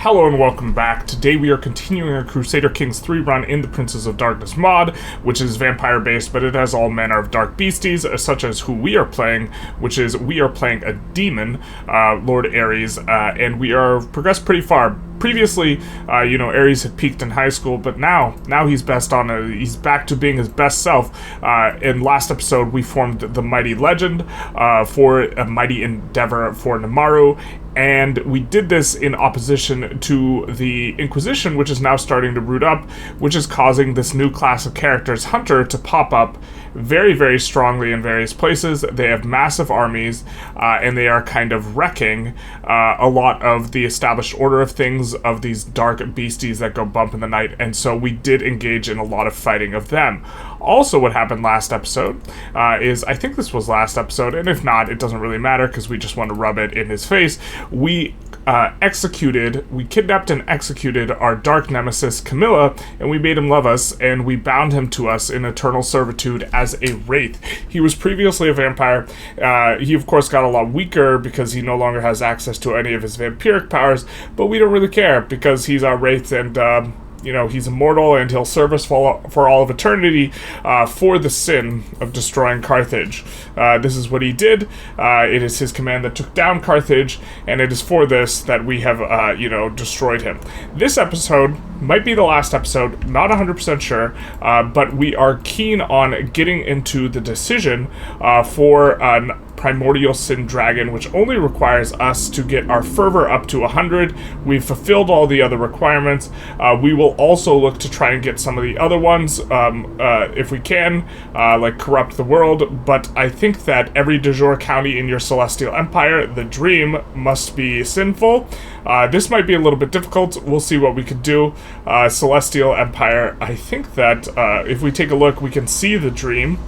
Hello and welcome back. Today we are continuing our Crusader Kings 3 run in the Princes of Darkness mod, which is vampire based, but it has all manner of dark beasties, such as who we are playing, which is we are playing a demon, Lord Ares, and we are progressed pretty far. Previously, Ares had peaked in high school, but now he's he's back to being his best self. In last episode, we formed the Mighty Legend for a mighty endeavor for Namaru, and we did this in opposition to the Inquisition, which is now starting to root up, which is causing this new class of characters, Hunter, to pop up very, very strongly in various places. They have massive armies, and they are kind of wrecking a lot of the established order of things, of these dark beasties that go bump in the night, and so we did engage in a lot of fighting of them. Also, what happened last episode is, I think this was last episode, and if not, it doesn't really matter, because we just want to rub it in his face. We kidnapped and executed our dark nemesis, Camilla, and we made him love us, and we bound him to us in eternal servitude as a wraith. He was previously a vampire. He, of course, got a lot weaker because he no longer has access to any of his vampiric powers, but we don't really care because he's our wraith, and he's immortal, and he'll serve us for all of eternity for the sin of destroying Carthage. This is what he did. It is his command that took down Carthage, and it is for this that we have, destroyed him. This episode might be the last episode, not 100% sure, but we are keen on getting into the decision for Primordial Sin Dragon, which only requires us to get our fervor up to 100. We've fulfilled all the other requirements. We will also look to try and get some of the other ones if we can, like Corrupt the World, but I think that every de jure county in your Celestial Empire, the dream, must be sinful. This might be a little bit difficult. We'll see what we could do. Celestial Empire, I think that if we take a look, we can see the dream.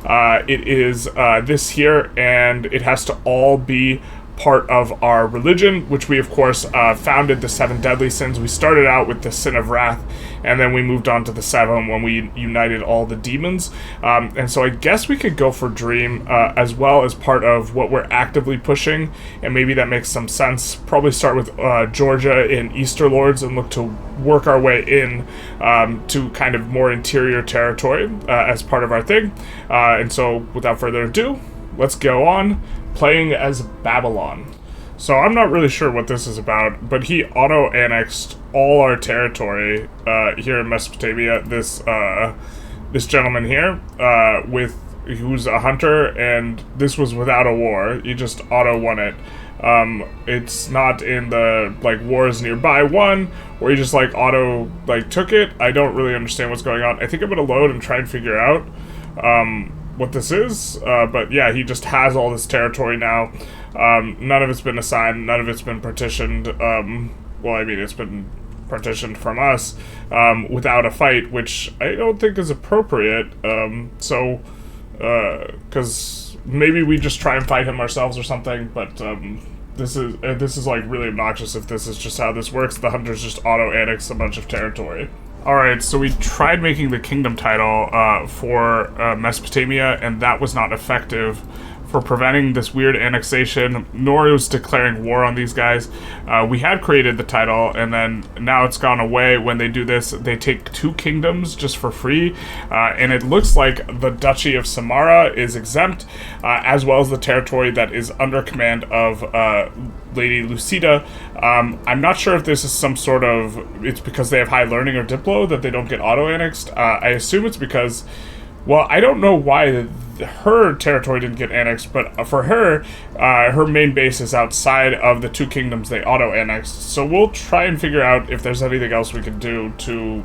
It is this here, and it has to all be part of our religion, which we, of course, founded the 7 deadly sins. We started out with the sin of wrath, and then we moved on to the 7 when we united all the demons. And so I guess we could go for Dream as well as part of what we're actively pushing, and maybe that makes some sense. Probably start with Georgia in Easter Lords and look to work our way in to kind of more interior territory as part of our thing. And so without further ado, let's go on playing as Babylon. So I'm not really sure what this is about, but he auto-annexed all our territory here in Mesopotamia. This gentleman here, who's a hunter, and this was without a war. He just auto-won it. It's not in the wars nearby one, where he just auto took it. I don't really understand what's going on. I think I'm gonna load and try and figure out what this is, but yeah, he just has all this territory now. None of it's been assigned, none of it's been partitioned. It's been partitioned from us without a fight, which I don't think is appropriate. Because maybe we just try and fight him ourselves or something, but this is really obnoxious if this is just how this works. The hunters just auto-annex a bunch of territory. Alright, so we tried making the kingdom title for Mesopotamia, and that was not effective for preventing this weird annexation, nor it was declaring war on these guys. We had created the title, and then now it's gone away. When they do this, they take 2 kingdoms just for free, and it looks like the Duchy of Samara is exempt, as well as the territory that is under command of Lady Lucida. I'm not sure if this is some sort of, it's because they have high learning or Diplo that they don't get auto-annexed. I assume it's because, well, I don't know why her territory didn't get annexed, but for her, her main base is outside of the 2 kingdoms they auto-annexed. So we'll try and figure out if there's anything else we can do to,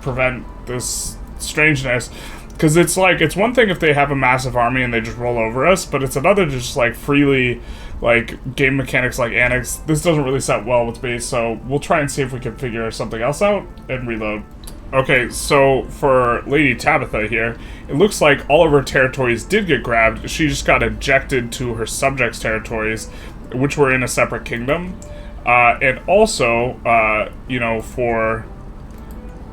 prevent this strangeness. Because it's one thing if they have a massive army and they just roll over us, but it's another to just, freely, game mechanics annex. This doesn't really set well with base, so we'll try and see if we can figure something else out and reload. Okay, so for Lady Tabitha here, it looks like all of her territories did get grabbed. She just got ejected to her subjects' territories, which were in a separate kingdom. And also, for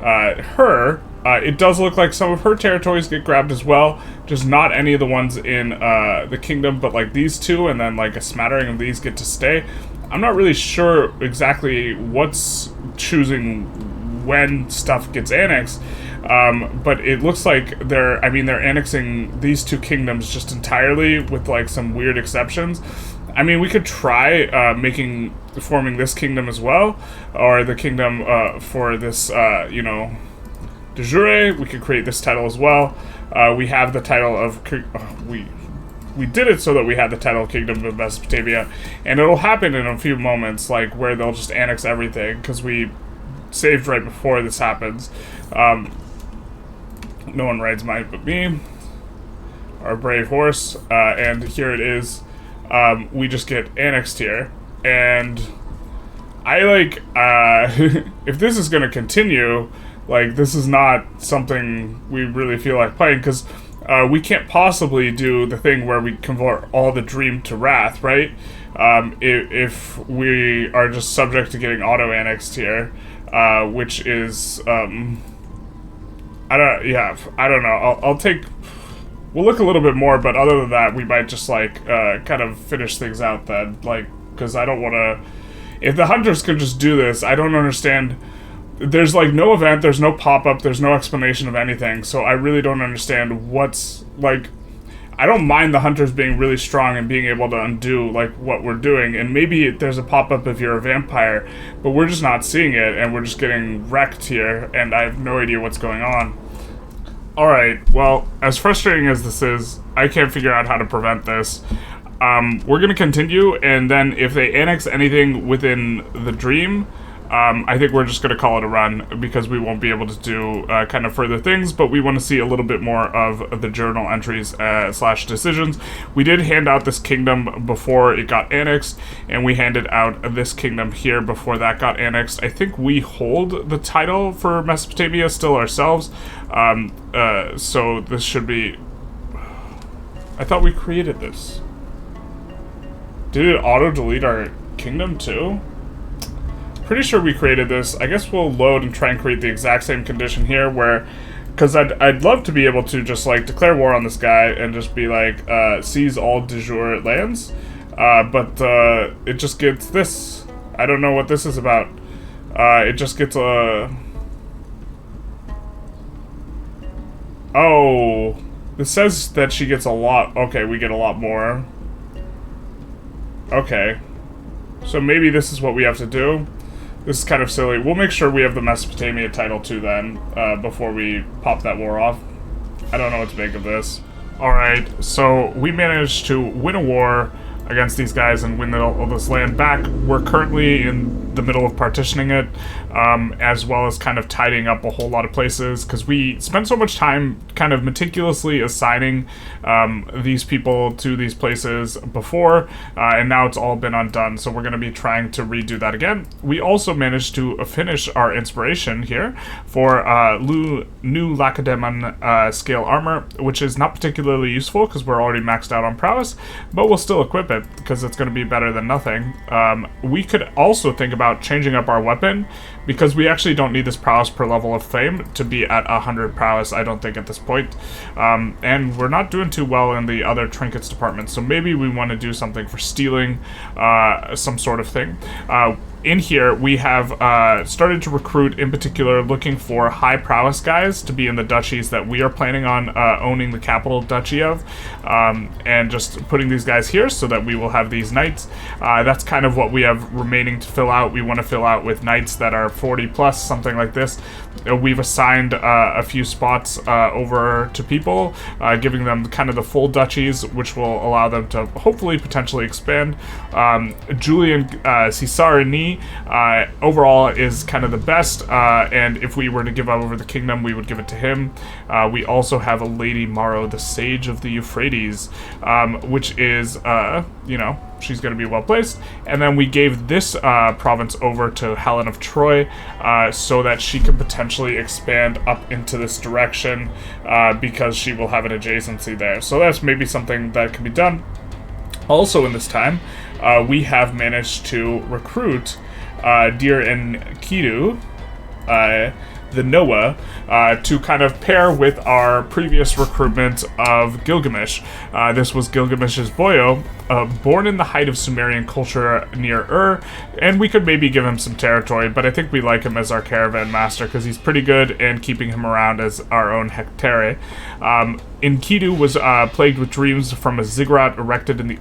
her, it does look like some of her territories get grabbed as well, just not any of the ones in the kingdom, but these 2, and then a smattering of these get to stay. I'm not really sure exactly what's choosing when stuff gets annexed, but it looks like they're annexing these two kingdoms just entirely with like some weird exceptions. I mean, we could try forming this kingdom as well, or the kingdom for this, you know, de jure. We could create this title as well. We have the title of we did it so that we had the title of Kingdom of Mesopotamia, and it'll happen in a few moments, like where they'll just annex everything, because we saved right before this happens. No one rides mine but me, our brave horse, and here it is. We just get annexed here, and I like, if this is gonna continue, like, this is not something we really feel like playing, because we can't possibly do the thing where we convert all the dream to wrath, right? If we are just subject to getting auto-annexed here, which is, I don't know, I'll take, we'll look a little bit more, but other than that, we might just, like, kind of finish things out then, like, because I don't want to, if the hunters could just do this, I don't understand. There's, like, no event, there's no pop-up, there's no explanation of anything, so I really don't understand what's, like, I don't mind the hunters being really strong and being able to undo, like, what we're doing, and maybe there's a pop-up if you're a vampire, but we're just not seeing it, and we're just getting wrecked here, and I have no idea what's going on. Alright, well, as frustrating as this is, I can't figure out how to prevent this. We're gonna continue, and then if they annex anything within the dream, I think we're just going to call it a run, because we won't be able to do kind of further things, but we want to see a little bit more of the journal entries / decisions. We did hand out this kingdom before it got annexed, and we handed out this kingdom here before that got annexed. I think we hold the title for Mesopotamia still ourselves, so this should be... I thought we created this. Did it auto-delete our kingdom too? Pretty sure we created this. I guess we'll load and try and create the exact same condition here where, because I'd love to be able to just like declare war on this guy and just be like, seize all de jure lands, but it just gets this. I don't know what this is about. It just gets a... Oh, this says that she gets a lot. Okay, we get a lot more. Okay, so maybe this is what we have to do. This is kind of silly. We'll make sure we have the Mesopotamia title too then, before we pop that war off. I don't know what to make of this. Alright, so we managed to win a war against these guys and win all this land back. We're currently in the middle of partitioning it, as well as kind of tidying up a whole lot of places, because we spent so much time kind of meticulously assigning these people to these places before, and now it's all been undone, so we're going to be trying to redo that again. We also managed to finish our inspiration here for new Lacedaemon scale armor, which is not particularly useful because we're already maxed out on prowess, but we'll still equip it because it's going to be better than nothing. We could also think about changing up our weapon, because we actually don't need this prowess per level of fame to be at 100 prowess, I don't think, at this point. And we're not doing too well in the other trinkets department, so maybe we want to do something for stealing, some sort of thing. In here, we have started to recruit, in particular, looking for high prowess guys to be in the duchies that we are planning on owning the capital duchy of, and just putting these guys here so that we will have these knights. That's kind of what we have remaining to fill out. We want to fill out with knights that are 40 plus, something like this. We've assigned a few spots over to people, giving them kind of the full duchies, which will allow them to hopefully potentially expand. Julian Caesar overall is kind of the best, and if we were to give over the kingdom, we would give it to him. We also have a Lady Maro, the Sage of the Euphrates, which is, you know, she's going to be well placed. And then we gave this province over to Helen of Troy, so that she could potentially expand up into this direction, because she will have an adjacency there. So that's maybe something that can be done. Also in this time, we have managed to recruit Dir and Kidu, the Noah, to kind of pair with our previous recruitment of Gilgamesh. This was Gilgamesh's boyo, born in the height of Sumerian culture near Ur, and we could maybe give him some territory, but I think we like him as our caravan master because he's pretty good, and keeping him around as our own hectare. Enkidu was plagued with dreams from a ziggurat erected in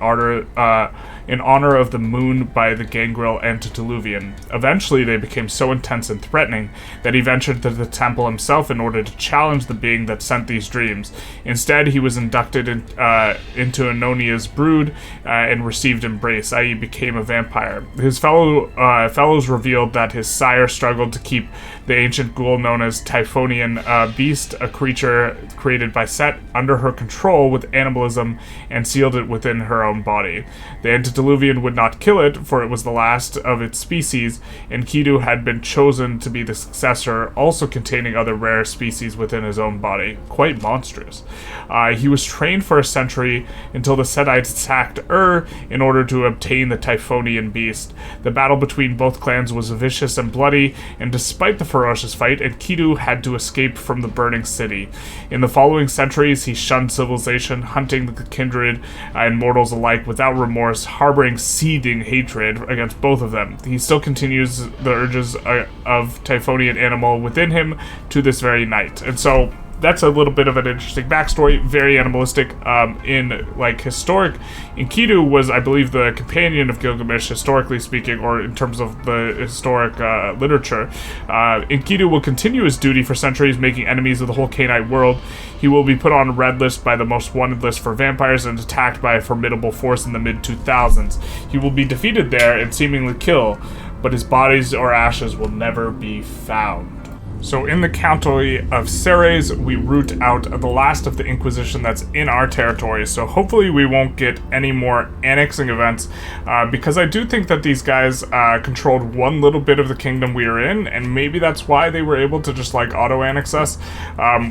honor of the moon by the Gangrel Antediluvian. Eventually, they became so intense and threatening that he ventured to the temple himself in order to challenge the being that sent these dreams. Instead, he was inducted into Anonia's brood and received embrace, i.e. became a vampire. His fellows revealed that his sire struggled to keep the ancient ghoul known as Typhonian Beast, a creature created by Set, under her control with animalism and sealed it within her own body. The Antediluvian would not kill it, for it was the last of its species, and Enkidu had been chosen to be the successor, also containing other rare species within his own body. Quite monstrous. He was trained for a century until the Setites sacked Ur in order to obtain the Typhonian Beast. The battle between both clans was vicious and bloody, and despite the ferocious fight, Enkidu had to escape from the burning city. In the following centuries, he shunned civilization, hunting the kindred and mortals alike without remorse, harboring seething hatred against both of them. He still continues the urges of Typhonian animal within him to this very night. And so that's a little bit of an interesting backstory, very animalistic. In like historic, Enkidu was, I believe, the companion of Gilgamesh, historically speaking, or in terms of the historic literature. Enkidu will continue his duty for centuries, making enemies of the whole Canaanite world. He will be put on a red list by the most wanted list for vampires and attacked by a formidable force in the mid-2000s. He will be defeated there and seemingly killed, but his bodies or ashes will never be found. So in the county of Ceres, we root out the last of the Inquisition that's in our territory, so hopefully we won't get any more annexing events, because I do think that these guys controlled one little bit of the kingdom we are in, and maybe that's why they were able to just like auto-annex us.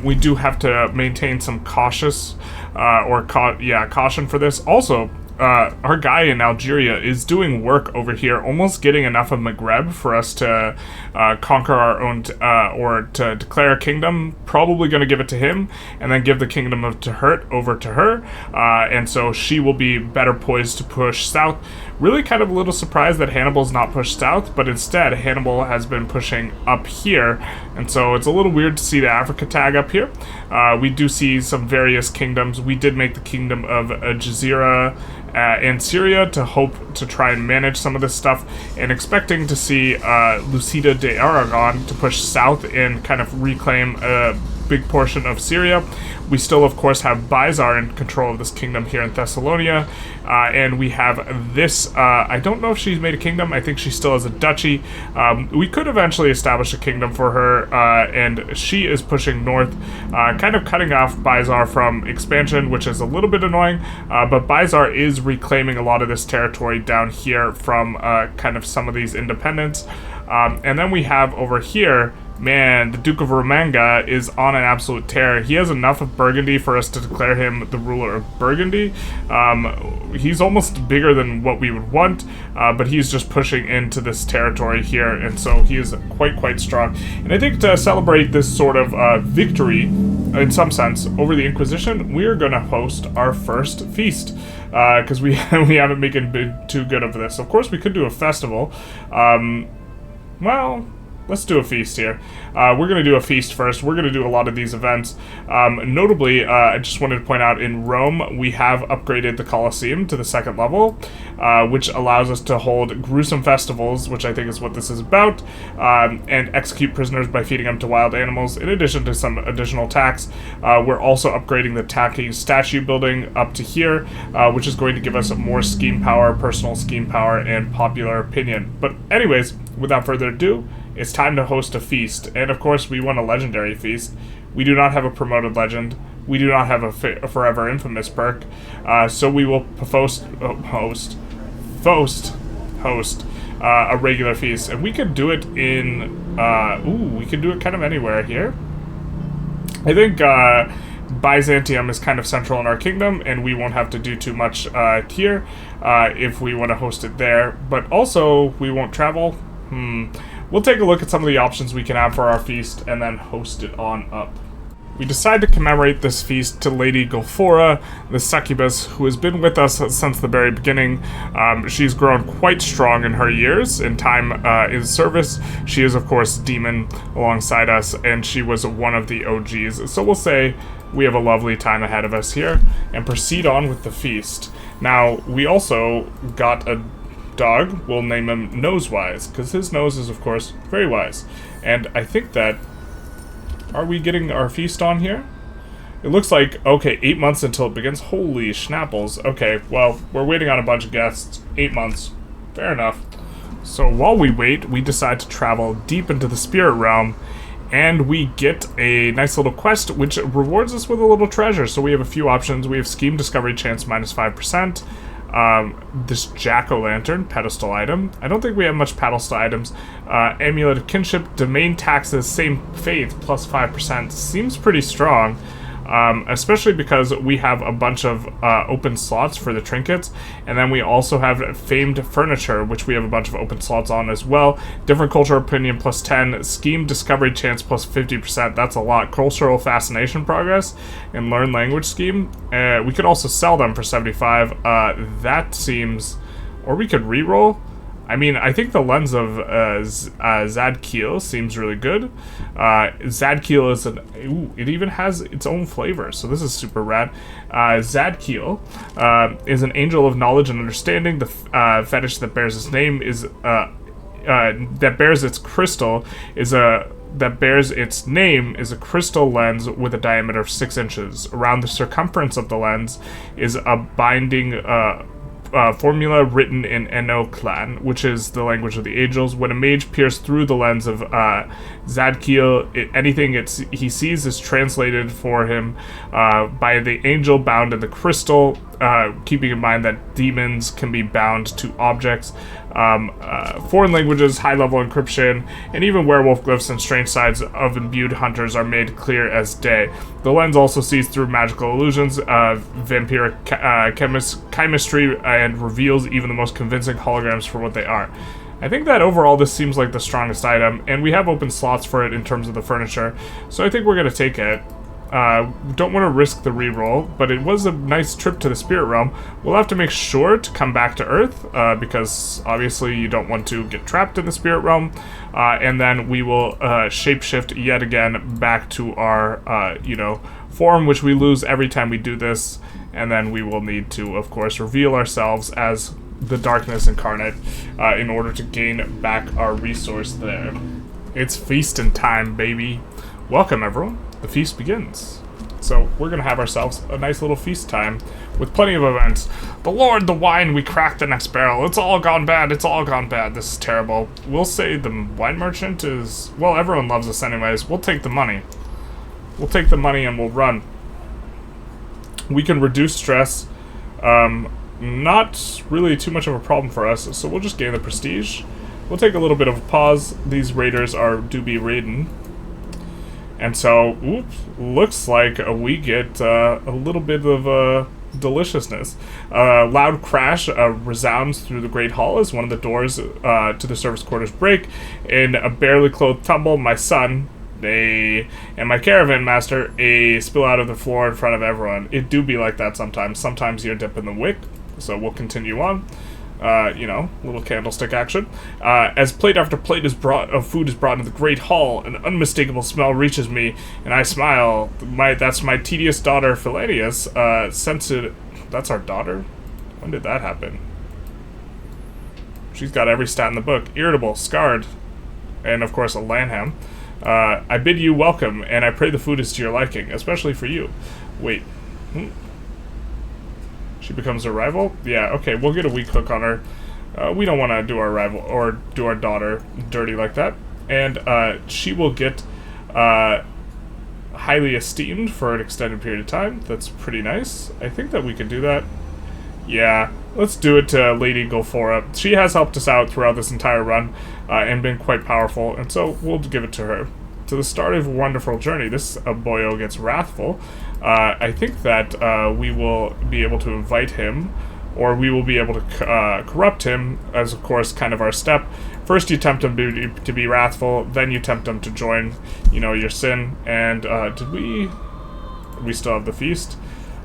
We do have to maintain some caution for this. Also, our guy in Algeria is doing work over here, almost getting enough of Macabre for us to conquer our own, or to declare a kingdom. Probably going to give it to him, and then give the kingdom of Tehert over to her, and so she will be better poised to push south. Really kind of a little surprised that Hannibal's not pushed south, but instead Hannibal has been pushing up here, and so it's a little weird to see the Africa tag up here. We do see some various kingdoms. We did make the kingdom of Jazeera and Syria to hope to try and manage some of this stuff, and expecting to see Lucida de Aragon to push south and kind of reclaim a big portion of Syria. We still, of course, have Bizar in control of this kingdom here in Thessalonia, and we have this, I don't know if she's made a kingdom, I think she still has a duchy. We could eventually establish a kingdom for her, and she is pushing north, kind of cutting off Bizar from expansion, which is a little bit annoying, but Bizar is reclaiming a lot of this territory down here from kind of some of these independents. And then we have over here, man, the Duke of Romanga is on an absolute tear. He has enough of Burgundy for us to declare him the ruler of Burgundy. He's almost bigger than what we would want, but he's just pushing into this territory here, and so he is quite strong. And I think to celebrate this sort of victory, in some sense, over the Inquisition, we are going to host our first feast, because we haven't been too good of this. Of course, we could do a festival. Well, let's do a feast here. We're going to do a feast first. We're going to do a lot of these events. Notably, I just wanted to point out, in Rome, we have upgraded the Colosseum to the 2nd level, which allows us to hold gruesome festivals, which I think is what this is about, and execute prisoners by feeding them to wild animals, in addition to some additional tax. We're also upgrading the tacky statue building up to here, which is going to give us more scheme power, personal scheme power, and popular opinion. But anyways, without further ado, it's time to host a feast, and of course we want a legendary feast. We do not have a promoted legend. We do not have a forever infamous perk, so we will host a regular feast, and we could do it in, we could do it kind of anywhere here. I think Byzantium is kind of central in our kingdom, and we won't have to do too much here if we want to host it there, but also we won't travel. we'll take a look at some of the options we can have for our feast and then host it on up. We decide to commemorate this feast to Lady Gulfora, the succubus, who has been with us since the very beginning. She's grown quite strong in her years in time in service. She is, of course, demon alongside us, and she was one of the OGs. So we'll say we have a lovely time ahead of us here, and proceed on with the feast. Now, we also got a dog. We'll name him Nosewise, because his nose is, of course, very wise. And I think that... Are we getting our feast on here? It looks like, okay, 8 months until it begins. Holy schnapples. Okay, well, we're waiting on a bunch of guests. 8 months. Fair enough. So while we wait, we decide to travel deep into the spirit realm, and we get a nice little quest, which rewards us with a little treasure. So we have a few options. We have Scheme Discovery Chance -5%. This Jack-o'-lantern pedestal item. I don't think we have much pedestal items. Amulet of Kinship, Domain Taxes, Same Faith, plus 5%. Seems pretty strong, especially because we have a bunch of open slots for the trinkets, and then we also have Famed Furniture, which we have a bunch of open slots on as well. Different Cultural Opinion, plus 10. Scheme Discovery Chance, plus 50%. That's a lot. Cultural Fascination Progress, and Learn Language Scheme. We could also sell them for 75. That seems... Or we could reroll. I mean, I think the lens of Zadkiel seems really good. Zadkiel is an... Ooh, it even has its own flavor, so this is super rad. Zadkiel is an angel of knowledge and understanding. The fetish that bears its name is... that bears its crystal is a... That bears its name is a crystal lens with a diameter of 6 inches. Around the circumference of the lens is a binding... formula written in Eno Clan, which is the language of the angels. When a mage peers through the lens of Zadkiel, anything he sees is translated for him by the angel bound in the crystal, keeping in mind that demons can be bound to objects. Foreign languages, high-level encryption, and even werewolf glyphs and strange sides of imbued hunters are made clear as day. The lens also sees through magical illusions, vampiric chemistry, and reveals even the most convincing holograms for what they are. I think that overall this seems like the strongest item, and we have open slots for it in terms of the furniture, so I think we're going to take it. Don't want to risk the reroll, but it was a nice trip to the spirit realm. We'll have to make sure to come back to Earth, because obviously you don't want to get trapped in the spirit realm, and then we will shapeshift yet again back to our, form, which we lose every time we do this, and then we will need to, of course, reveal ourselves as the darkness incarnate in order to gain back our resource there. It's feasting time, baby. Welcome, everyone. The feast begins. So we're going to have ourselves a nice little feast time with plenty of events. The Lord, the wine, we cracked the next barrel. It's all gone bad. It's all gone bad. This is terrible. We'll say the wine merchant is... Well, everyone loves us anyways. We'll take the money. We'll take the money and we'll run. We can reduce stress. Not really too much of a problem for us, so we'll just gain the prestige. We'll take a little bit of a pause. These raiders do be raiding. And so, oops, looks like we get a little bit of deliciousness. Loud crash resounds through the great hall as one of the doors to the service quarters break. In a barely clothed tumble, my son, and my caravan master, spill out of the floor in front of everyone. It do be like that sometimes. Sometimes you're dipping the wick, so we'll continue on. Little candlestick action. As plate after plate of food is brought into the great hall, an unmistakable smell reaches me, and I smile. That's my tedious daughter, Philanius. That's our daughter? When did that happen? She's got every stat in the book. Irritable, scarred, and of course a Lanham. I bid you welcome, and I pray the food is to your liking, especially for you. Wait. She becomes a rival? Yeah, okay, we'll get a weak hook on her. We don't want to do our rival or do our daughter dirty like that. And she will get highly esteemed for an extended period of time. That's pretty nice. I think that we can do that. Yeah, let's do it to Lady Gulfora. She has helped us out throughout this entire run and been quite powerful, and so we'll give it to her. To the start of a wonderful journey, this boyo gets wrathful. I think that we will be able to invite him, or we will be able to corrupt him, as of course kind of our step. first you tempt him to be wrathful, then you tempt him to join, you know, your sin. And did we still have the feast?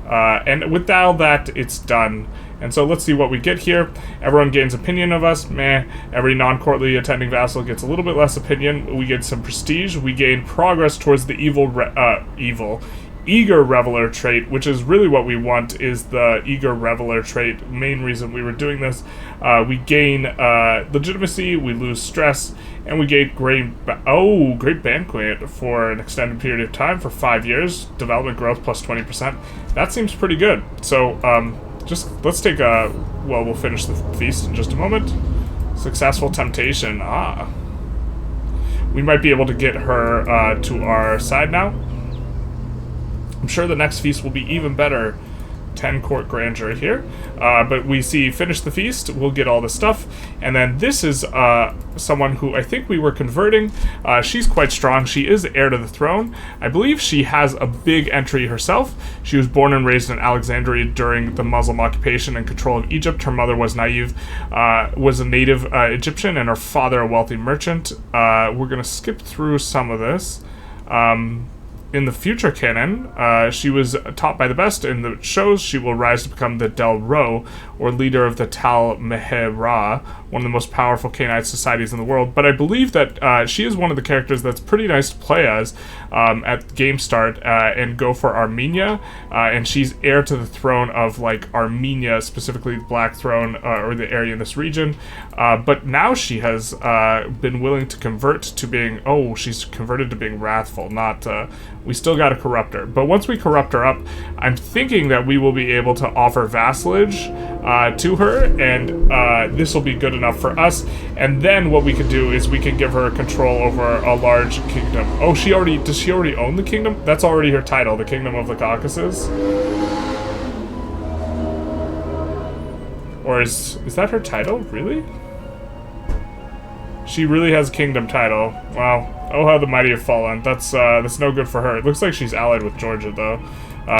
And with all that, it's done. And so let's see what we get here. Everyone gains opinion of us. Meh. Every non-courtly attending vassal gets a little bit less opinion. We get some prestige. We gain progress towards the eager reveler trait, which is really what we want, is the eager reveler trait. Main reason we were doing this. We gain legitimacy, we lose stress, and we gain great banquet for an extended period of time for 5 years. Development growth plus 20%. That seems pretty good. So just let's take a, well, we'll finish the feast in just a moment. Successful temptation. We might be able to get her to our side now. I'm sure the next feast will be even better. 10 court grandeur here. But we see finish the feast, we'll get all the stuff. And then this is someone who I think we were converting. She's quite strong. She is heir to the throne. I believe she has a big entry herself. She was born and raised in Alexandria during the Muslim occupation and control of Egypt. Her mother was was a native Egyptian, and her father a wealthy merchant. We're going to skip through some of this. In the future canon, she was taught by the best. In the shows, she will rise to become the Del Ro, or leader of the Tal Mehera, one of the most powerful Canaanite societies in the world. But I believe that she is one of the characters that's pretty nice to play as at game start and go for Armenia. And she's heir to the throne of, like, Armenia, specifically the Black Throne, or the area in this region. But now she has been willing to convert to being, she's converted to being wrathful, not... we still got to corrupt her. But once we corrupt her up, I'm thinking that we will be able to offer vassalage to her, and this will be good enough for us. And then what we can do is we can give her control over a large kingdom. Does she already own the kingdom? That's already her title, the Kingdom of the Caucasus. Or is that her title? Really? She really has a kingdom title. Wow. Oh, how the mighty have fallen. That's no good for her. It looks like she's allied with Georgia, though.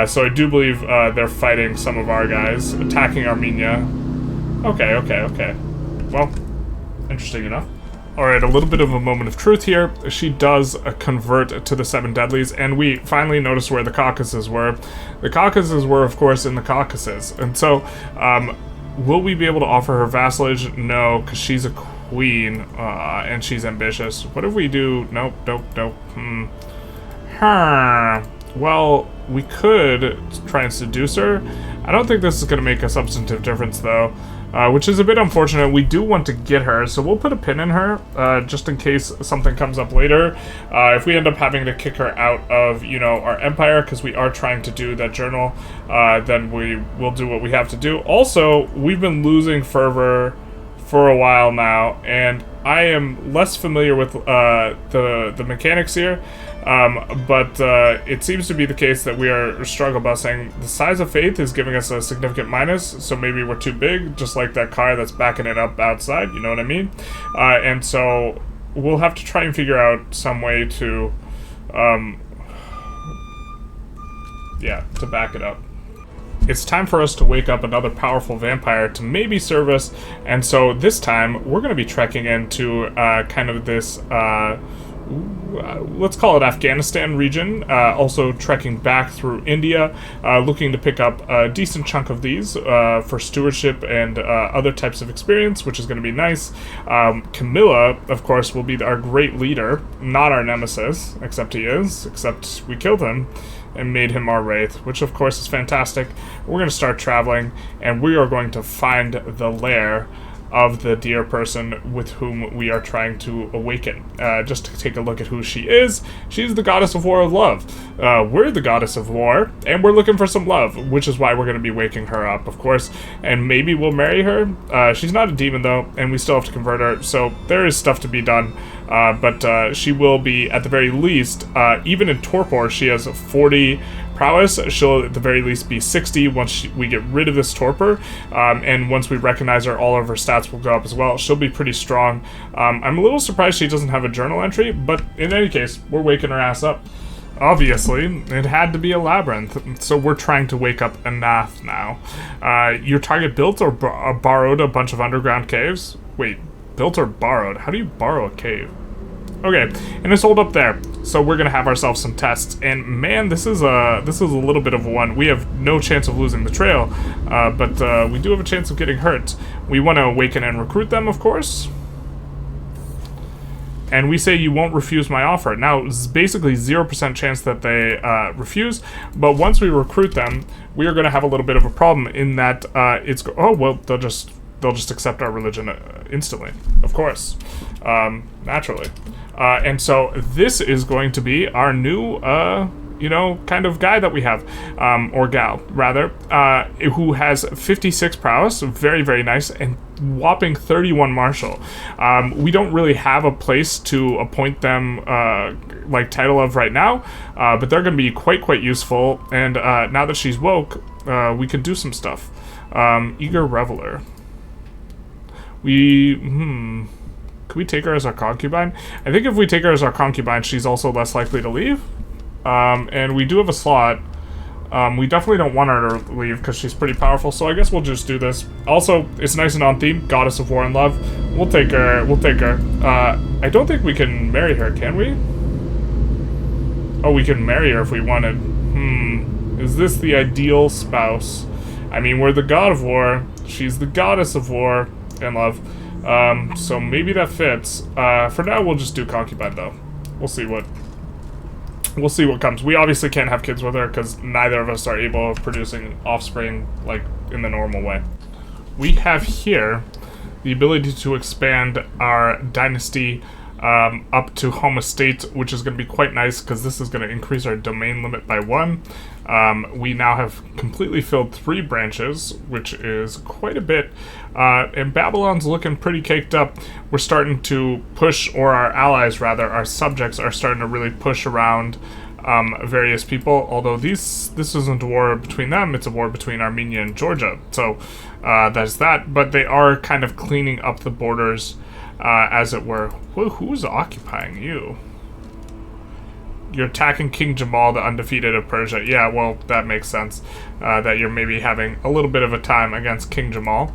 So I do believe they're fighting some of our guys, attacking Armenia. Okay. Well, interesting enough. Alright, a little bit of a moment of truth here. She does convert to the Seven Deadlies, and we finally notice where the Caucasus were. The Caucasus were, of course, in the Caucasus. And so, will we be able to offer her vassalage? No, because she's a queen, and she's ambitious. What if we do... Nope. Well, we could try and seduce her. I don't think this is going to make a substantive difference, though, which is a bit unfortunate. We do want to get her, so we'll put a pin in her, just in case something comes up later. If we end up having to kick her out of, our empire, because we are trying to do that journal, then we will do what we have to do. Also, we've been losing fervor for a while now, and I am less familiar with the mechanics here, but it seems to be the case that we are struggle busing. The size of faith is giving us a significant minus, so maybe we're too big, just like that car that's backing it up outside, you know what I mean? And so we'll have to try and figure out some way to, to back it up. It's time for us to wake up another powerful vampire to maybe serve us, and so this time we're going to be trekking into kind of this, let's call it Afghanistan region, also trekking back through India, looking to pick up a decent chunk of these for stewardship and other types of experience, which is going to be nice. Camilla, of course, will be our great leader, not our nemesis, except we killed him and made him our wraith, which of course is fantastic. We're going to start traveling, and we are going to find the lair of the dear person with whom we are trying to awaken. Just to take a look at who she is. She's the goddess of war of love. We're the goddess of war, and we're looking for some love, which is why we're going to be waking her up, of course, and maybe we'll marry her. She's not a demon, though, and we still have to convert her, so there is stuff to be done. But she will be, at the very least, even in torpor, she has 40 prowess. She'll at the very least be 60 once we get rid of this torpor, and once we recognize her, all of her stats will go up as well. She'll be pretty strong. I'm a little surprised she doesn't have a journal entry, but in any case, we're waking her ass up. Obviously, it had to be a labyrinth, so we're trying to wake up Anath now. Your target built or borrowed a bunch of underground caves? Wait, built or borrowed? How do you borrow a cave? Okay, and it's hold up there. So we're gonna have ourselves some tests, and man, this is a little bit of one. We have no chance of losing the trail, but we do have a chance of getting hurt. We want to awaken and recruit them, of course. And we say you won't refuse my offer. Now, it's basically 0% chance that they refuse, but once we recruit them, we are going to have a little bit of a problem in that oh well, they'll just accept our religion instantly, of course, naturally. And so this is going to be our new, kind of guy that we have, or gal, rather, who has 56 prowess, very, very nice, and whopping 31 martial. We don't really have a place to appoint them, like title of right now, but they're going to be quite useful, and now that she's woke, we can do some stuff. Eager Reveler. Could we take her as our concubine? I think if we take her as our concubine, she's also less likely to leave. And we do have a slot. We definitely don't want her to leave because she's pretty powerful, so I guess we'll just do this. Also, it's nice and on theme. Goddess of War and Love. We'll take her. I don't think we can marry her, can we? Oh, we can marry her if we wanted. Is this the ideal spouse? I mean, we're the god of war. She's the goddess of war and love. So maybe that fits. For now, we'll just do concubine, though. We'll see what comes. We obviously can't have kids with her because neither of us are able of producing offspring, like, in the normal way. We have here the ability to expand our dynasty up to home estate, which is going to be quite nice because this is going to increase our domain limit by 1. We now have completely filled 3 branches, which is quite a bit, and Babylon's looking pretty caked up. We're starting to push, or our allies rather, our subjects are starting to really push around various people, although this isn't a war between them, it's a war between Armenia and Georgia, so that's that, but they are kind of cleaning up the borders, as it were. Who's occupying you? You're attacking King Jamal, the undefeated of Persia. Yeah, well, that makes sense. That you're maybe having a little bit of a time against King Jamal,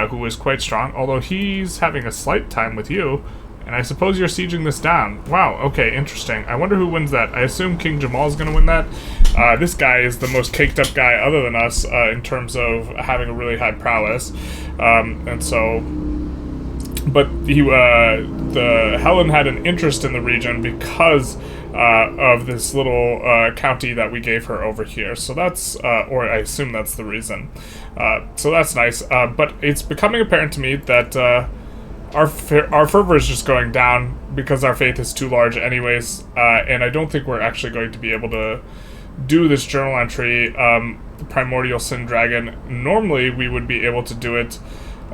who is quite strong, although he's having a slight time with you, and I suppose you're sieging this down. Wow, okay, interesting. I wonder who wins that. I assume King Jamal's gonna win that. This guy is the most caked up guy other than us, in terms of having a really high prowess, and so... But the Helen had an interest in the region because of this little county that we gave her over here. So that's, or I assume that's the reason. So that's nice. But it's becoming apparent to me that our fervor is just going down because our faith is too large anyways. And I don't think we're actually going to be able to do this journal entry, Primordial Sin Dragon. Normally we would be able to do it,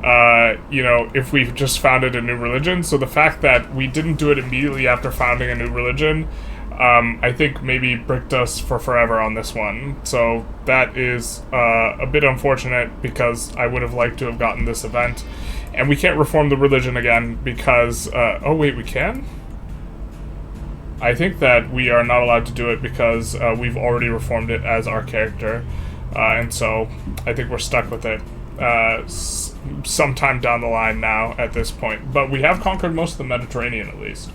if we just founded a new religion. So the fact that we didn't do it immediately after founding a new religion, I think maybe bricked us for forever on this one. So that is a bit unfortunate because I would have liked to have gotten this event. And we can't reform the religion again because, oh wait, we can? I think that we are not allowed to do it because we've already reformed it as our character. And so I think we're stuck with it. Sometime down the line now at this point, but we have conquered most of the Mediterranean at least.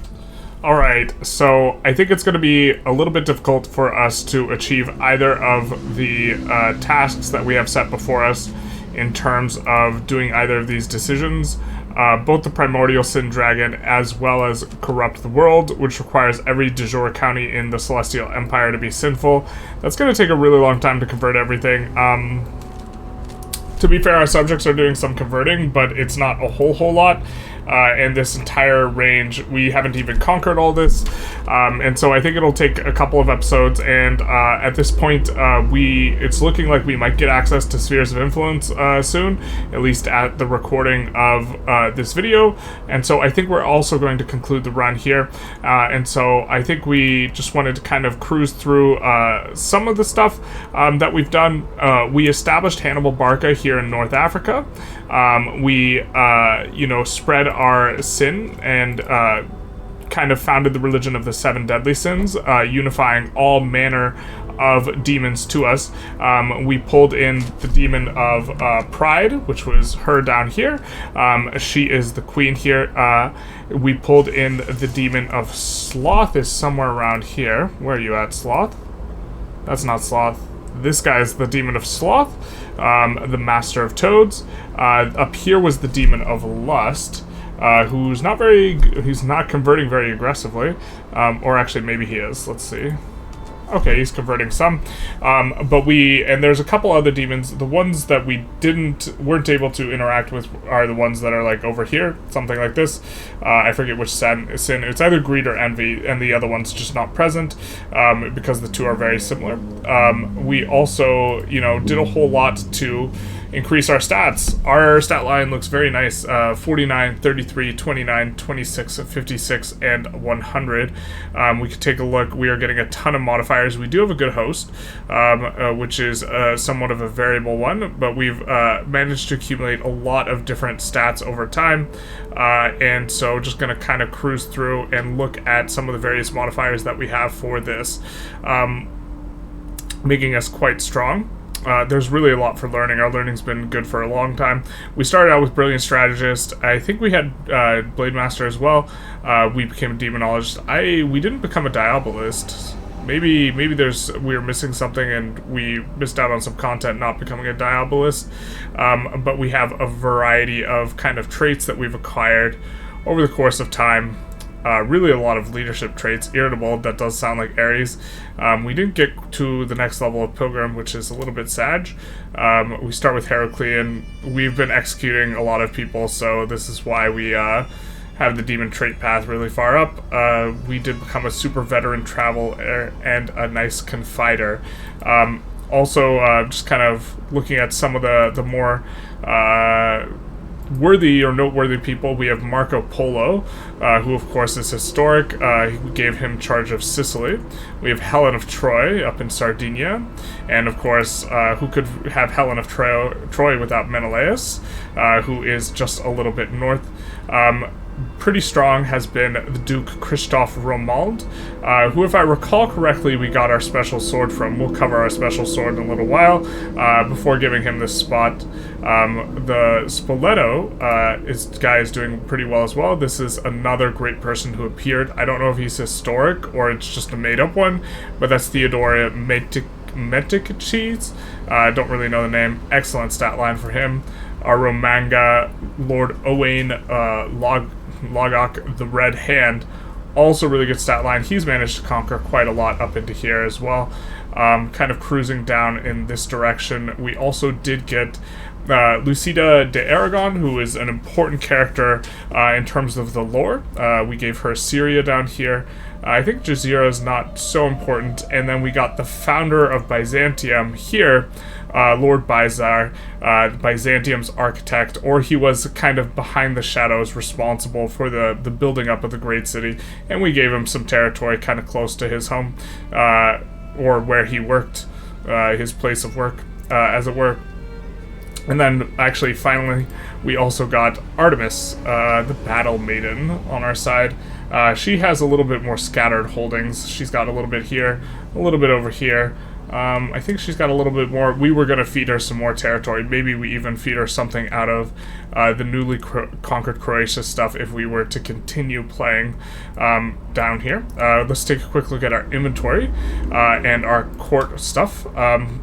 Alright, so I think it's going to be a little bit difficult for us to achieve either of the tasks that we have set before us in terms of doing either of these decisions. Both the Primordial Sin Dragon as well as Corrupt the World, which requires every de jure county in the Celestial Empire to be sinful. That's going to take a really long time to convert everything. To be fair, our subjects are doing some converting, but it's not a whole lot. And this entire range, we haven't even conquered all this. And so I think it'll take a couple of episodes, and at this point, it's looking like we might get access to Spheres of Influence soon, at least at the recording of this video. And so I think we're also going to conclude the run here. And so I think we just wanted to kind of cruise through some of the stuff that we've done. We established Hannibal Barca here in North Africa. We spread our sin and kind of founded the religion of the 7 deadly sins, unifying all manner of demons to us. We pulled in the demon of pride, which was her down here. She is the queen here. We pulled in the demon of sloth, is somewhere around here. Where are you at, sloth? That's not sloth. This guy is the demon of sloth, the master of toads. Up here was the demon of lust, who's he's not converting very aggressively, or actually maybe he is. Let's see. Okay, he's converting some, and there's a couple other demons. The ones that we weren't able to interact with are the ones that are like over here, something like this. I forget which sin. It's either greed or envy, and the other one's just not present, because the two are very similar. We also, did a whole lot to increase our stats. Our stat line looks very nice. 49, 33, 29, 26, 56, and 100. We could take a look. We are getting a ton of modifiers. We do have a good host, which is somewhat of a variable one, but we've managed to accumulate a lot of different stats over time. And so just going to kind of cruise through and look at some of the various modifiers that we have for this, making us quite strong. There's really a lot for learning. Our learning's been good for a long time. We started out with Brilliant Strategist. I think we had Blade Master as well. We became a Demonologist. We didn't become a Diabolist. Maybe we were missing something and we missed out on some content not becoming a Diabolist. But we have a variety of kind of traits that we've acquired over the course of time. Really a lot of leadership traits. Irritable, that does sound like Aries. We didn't get to the next level of Pilgrim, which is a little bit Sag. We start with Heraclean. We've been executing a lot of people, so this is why we have the demon trait path really far up. We did become a super veteran traveler and a nice confider. Also, just kind of looking at some of the more worthy or noteworthy people, we have Marco Polo, who of course is historic. We gave him charge of Sicily. We have Helen of Troy up in Sardinia, and of course, who could have Helen of Troy without Menelaus, who is just a little bit north. Pretty strong has been the Duke Christoph Romuald, who, if I recall correctly, we got our special sword from. We'll cover our special sword in a little while, before giving him this spot. The Spoleto guy is doing pretty well as well. This is another great person who appeared. I don't know if he's historic or it's just a made-up one, but that's Theodora Meticaches. I don't really know the name. Excellent stat line for him. Our Romanga, Lord Owain Logok, the Red Hand, also really good stat line. He's managed to conquer quite a lot up into here as well. Kind of cruising down in this direction. We also did get Lucida de Aragon, who is an important character in terms of the lore. We gave her Syria down here. I think Jazeera is not so important. And then we got the founder of Byzantium here, Lord Bizar, Byzantium's architect, or he was kind of behind the shadows responsible for the building up of the great city, and we gave him some territory kind of close to his home, or where he worked, his place of work, as it were. And then, actually, finally, we also got Artemis, the Battle Maiden, on our side. She has a little bit more scattered holdings. She's got a little bit here, a little bit over here. I think she's got a little bit more. We were going to feed her some more territory. Maybe we even feed her something out of the newly conquered Croatia stuff if we were to continue playing down here. Let's take a quick look at our inventory and our court stuff.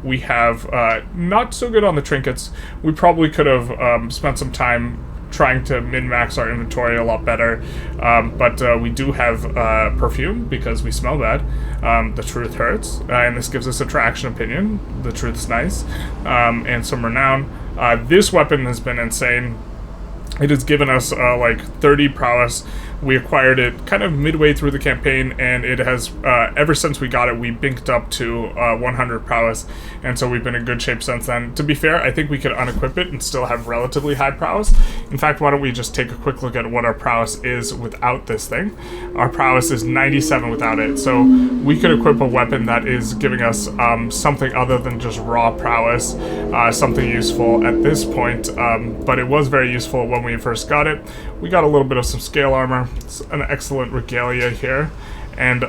We have not so good on the trinkets. We probably could have spent some time trying to min-max our inventory a lot better, but we do have perfume because we smell bad. The truth hurts, and this gives us attraction opinion. The truth's nice, and some renown. This weapon has been insane. It has given us like 30 prowess. We acquired it kind of midway through the campaign, and it has, ever since we got it, we binked up to 100 prowess, and so we've been in good shape since then. To be fair, I think we could unequip it and still have relatively high prowess. In fact, why don't we just take a quick look at what our prowess is without this thing. Our prowess is 97 without it, so we could equip a weapon that is giving us something other than just raw prowess, something useful at this point, but it was very useful when we first got it. We got a little bit of some scale armor. It's an excellent regalia here. And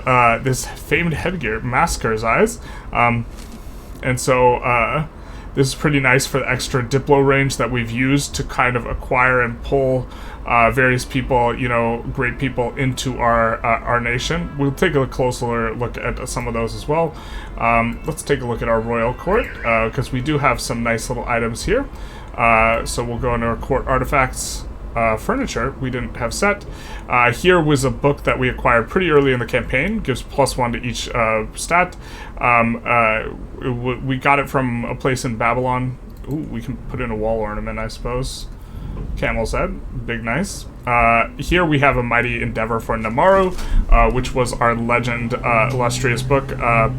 this famed headgear, Masker's Eyes. And so this is pretty nice for the extra Diplo range that we've used to kind of acquire and pull various people, you know, great people into our nation. We'll take a closer look at some of those as well. Let's take a look at our royal court, because we do have some nice little items here. So we'll go into our court artifacts. Furniture we didn't have set. Here was a book that we acquired pretty early in the campaign, gives +1 to each stat. We got it from a place in Babylon. Ooh, we can put in a wall ornament, I suppose. Camel's head, big nice. Here we have a Mighty Endeavor for Namaru, which was our legend illustrious book.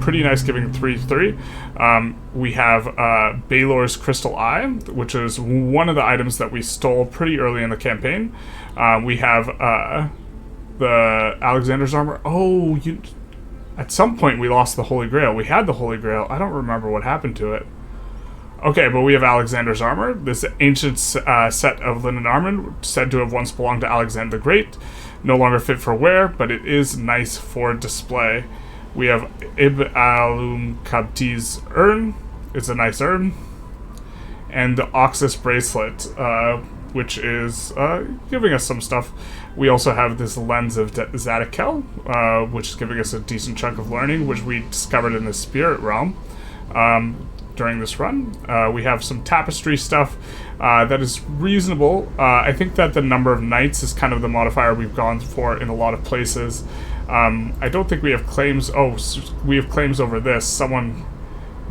Pretty nice, giving 3/3. We have Baylor's Crystal Eye, which is one of the items that we stole pretty early in the campaign. We have the Alexander's Armor. Oh, at some point we lost the Holy Grail. We had the Holy Grail. I don't remember what happened to it. Okay, but we have Alexander's Armor, this ancient set of linen armor, said to have once belonged to Alexander the Great. No longer fit for wear, but it is nice for display. We have Ibn al-Kabti's urn. It's a nice urn. And the Oxus bracelet, which is giving us some stuff. We also have this Lens of Zadakel, which is giving us a decent chunk of learning, which we discovered in the Spirit Realm. During this run. We have some tapestry stuff that is reasonable. I think that the number of knights is kind of the modifier we've gone for in a lot of places. I don't think we have claims. Oh, we have claims over this.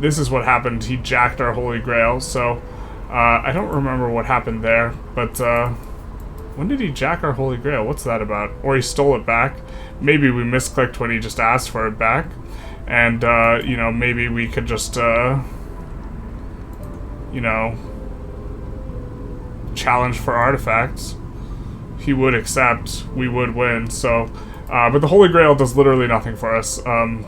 This is what happened. He jacked our Holy Grail, so I don't remember what happened there, but when did he jack our Holy Grail? What's that about? Or he stole it back. Maybe we misclicked when he just asked for it back. And, you know, maybe we could just, you know, challenge for artifacts. He would accept, we would win, so, but the Holy Grail does literally nothing for us,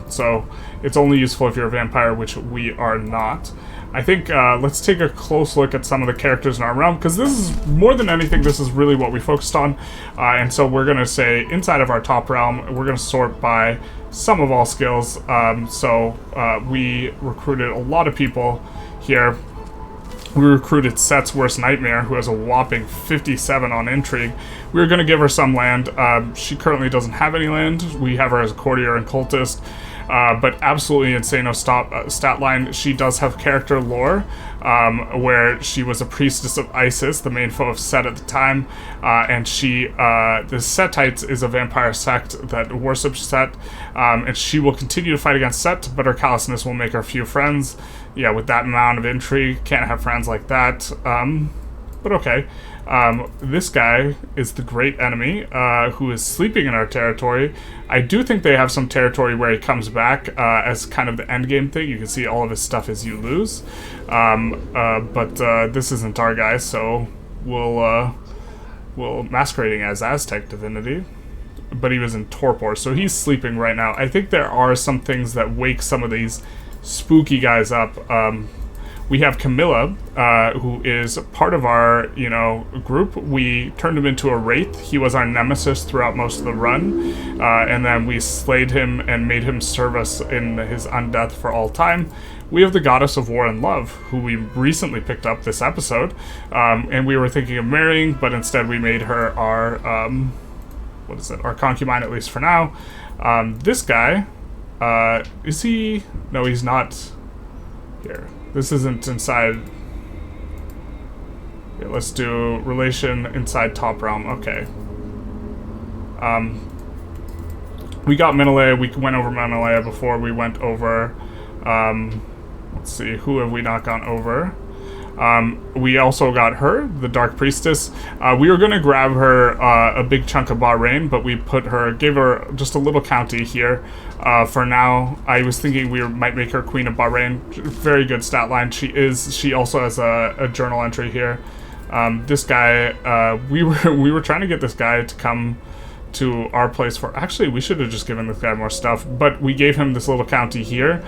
so it's only useful if you're a vampire, which we are not. I think, let's take a close look at some of the characters in our realm, because this is, more than anything, this is really what we focused on, and so we're gonna say, inside of our top realm, we're gonna sort by some of all skills, we recruited a lot of people here. We recruited Set's Worst Nightmare, who has a whopping 57 on Intrigue. We were going to give her some land. She currently doesn't have any land. We have her as a courtier and cultist. But absolutely insane stat line. She does have character lore, where she was a priestess of Isis, the main foe of Set at the time, and she, the Setites is a vampire sect that worships Set, and she will continue to fight against Set, but her callousness will make her few friends. Yeah, with that amount of intrigue, can't have friends like that, but okay. This guy is the great enemy, who is sleeping in our territory. I do think they have some territory where he comes back, as kind of the endgame thing. You can see all of his stuff as you lose. But this isn't our guy, so we'll masquerading as Aztec divinity. But he was in torpor, so he's sleeping right now. I think there are some things that wake some of these spooky guys up. We have Camilla, who is part of our, you know, group. We turned him into a wraith. He was our nemesis throughout most of the run, and then we slayed him and made him serve us in his undeath for all time. We have the Goddess of War and Love, who we recently picked up this episode, and we were thinking of marrying, but instead we made her our, our concubine, at least for now. This guy, is he? No, he's not here. This isn't inside. Okay, let's do relation inside top realm. Okay. We got Menelaya. We went over Menelaya before we went over. Let's see, who have we not gone over? We also got her, the Dark Priestess. We were going to grab her a big chunk of Bahrain, but we gave her just a little county here. For now, I was thinking we might make her Queen of Bahrain. Very good stat line. She also has a journal entry here. This guy, we were trying to get this guy to come to our place for... Actually, we should have just given this guy more stuff, but we gave him this little county here,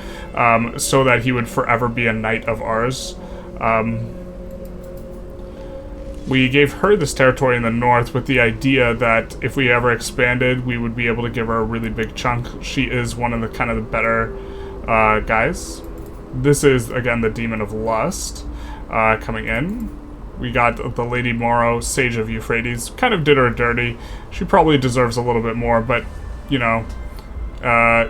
so that he would forever be a knight of ours. We gave her this territory in the north with the idea that if we ever expanded, we would be able to give her a really big chunk. She is one of the kind of the better guys. This is, again, the Demon of Lust coming in. We got the Lady Morrow, Sage of Euphrates. Kind of did her dirty. She probably deserves a little bit more, but, you know,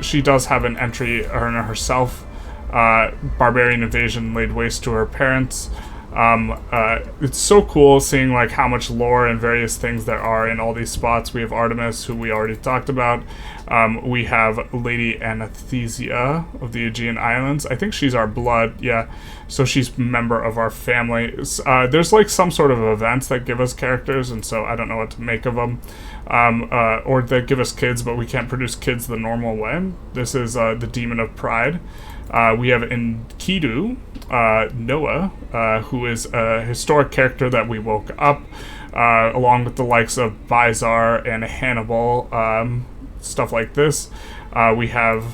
she does have an entry earner herself. Barbarian invasion laid waste to her parents. It's so cool seeing like how much lore and various things there are in all these spots. We have Artemis, who we already talked about. We have Lady Anathesia of the Aegean Islands. I think she's our blood, yeah. So she's a member of our family. There's like some sort of events that give us characters, and so I don't know what to make of them. Or that give us kids, but we can't produce kids the normal way. This is the Demon of Pride. We have Enkidu, Noah, who is a historic character that we woke up, along with the likes of Bizar and Hannibal, stuff like this. We have...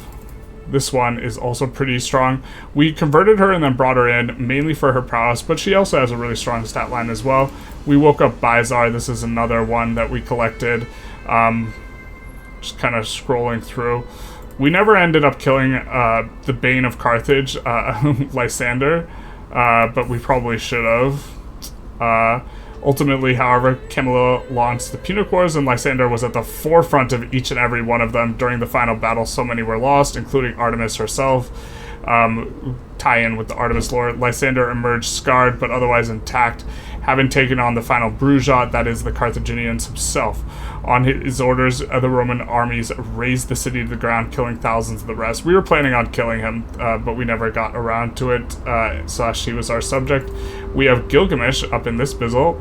This one is also pretty strong. We converted her and then brought her in, mainly for her prowess, but she also has a really strong stat line as well. We woke up Bizar. This is another one that we collected. Just kind of scrolling through. We never ended up killing the Bane of Carthage, Lysander, but we probably should have. Ultimately, however, Camilla launched the Punic Wars, and Lysander was at the forefront of each and every one of them. During the final battle, so many were lost, including Artemis herself. Tie-in with the Artemis lore. Lysander emerged scarred, but otherwise intact, having taken on the final Brujat, that is the Carthaginians himself. On his orders, the Roman armies razed the city to the ground, killing thousands of the rest. We were planning on killing him, but we never got around to it, / he was our subject. We have Gilgamesh up in this bizzle.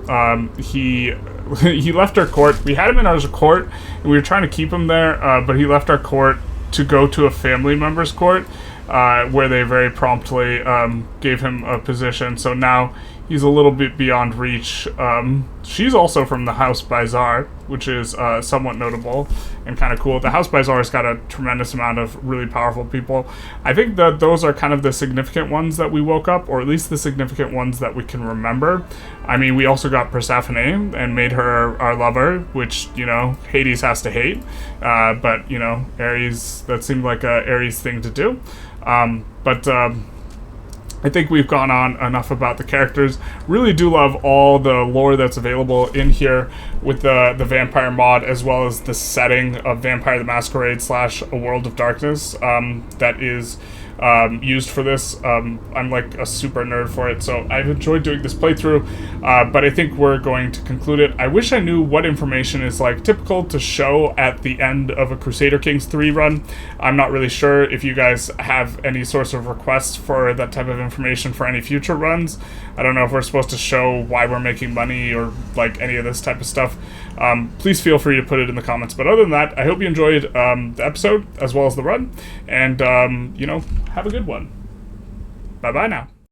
He left our court. We had him in our court, and we were trying to keep him there, but he left our court to go to a family member's court, where they very promptly gave him a position. So now he's a little bit beyond reach. She's also from the House Bizar, which is somewhat notable and kind of cool. The House Bizar has got a tremendous amount of really powerful people. I think that those are kind of the significant ones that we woke up, or at least the significant ones that we can remember. I mean, we also got Persephone and made her our lover, which, you know, Hades has to hate. But, you know, Ares, that seemed like a Ares thing to do. I think we've gone on enough about the characters. Really do love all the lore that's available in here with the vampire mod, as well as the setting of Vampire the Masquerade / A World of Darkness that is used for this. I'm like a super nerd for it, so I've enjoyed doing this playthrough, but I think we're going to conclude it. I wish I knew what information is like typical to show at the end of a Crusader Kings 3 run. I'm not really sure if you guys have any sorts of requests for that type of information for any future runs. I don't know if we're supposed to show why we're making money or like any of this type of stuff. Please feel free to put it in the comments. But other than that, I hope you enjoyed the episode as well as the run, and you know, have a good one. Bye-bye now.